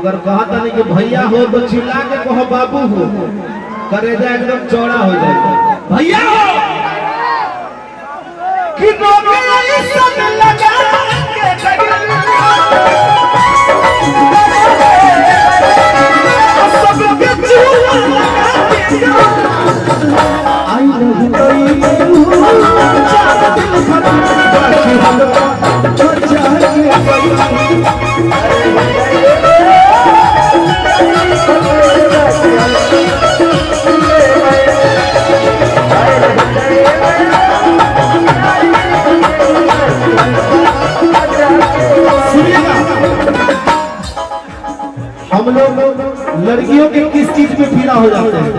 अगर कहा था नहीं कि भैया हो तो चिल्ला के कहो बाबू हो, करेजा एकदम चौड़ा हो जाएगा। भैया हो कि हम लोग लड़कियों के किस चीज में पीड़ा हो जाते हैं?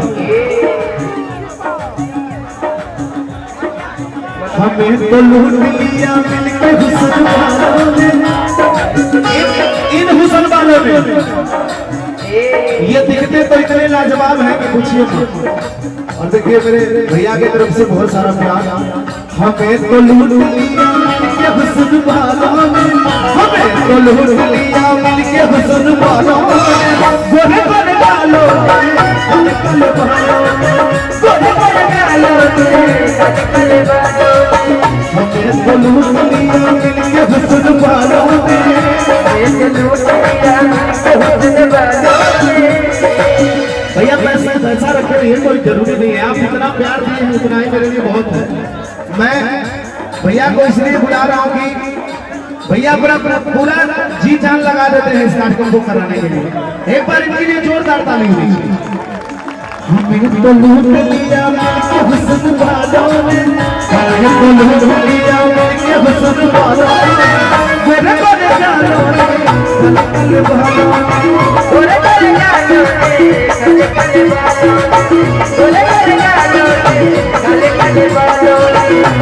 हमें तो लूट लिया मिलके हुस्न वालों ने, इन हुस्न वालों में ये दिखते तो इतने लाजवाब हैं कि पूछिए मत। और देखिए मेरे भैया की तरफ से बहुत सारा प्यार। हमें तो लूट लिया मिलके हुस्न वालों ने, हमें तो लूट लिया मिलके हुस्न वालों ने, गोरे गोरे गालों में कल बालों में, गोरे गोरे गालों में कल बालों में, हमें तो लूट लिया मिलके हुस्न वालों ने, हमें लूट लिया मिलके हुस्न वालों में। भैया पैसा रखे ये कोई जरूरी नहीं है, आप इतना प्यार दिए हैं उतना ही मेरे लिए बहुत है। मैं भैया को इसलिए बुला रहा हूँ कि भैया पूरा जी जान लगा देते हैं इस कार्यक्रम को कराने के लिए। एक बार इनके लिए जोरदार ताली हुई। हमें तो लूट लिया मिलके हुस्न वालों ने, हमें तो लूट लिया मिलके हुस्न वालों ने, गोरे गोरे गालों में कल बालों में, गोरे गोरे गालों में कल बालों में, गोरे गोरे गालों में कल बालों में।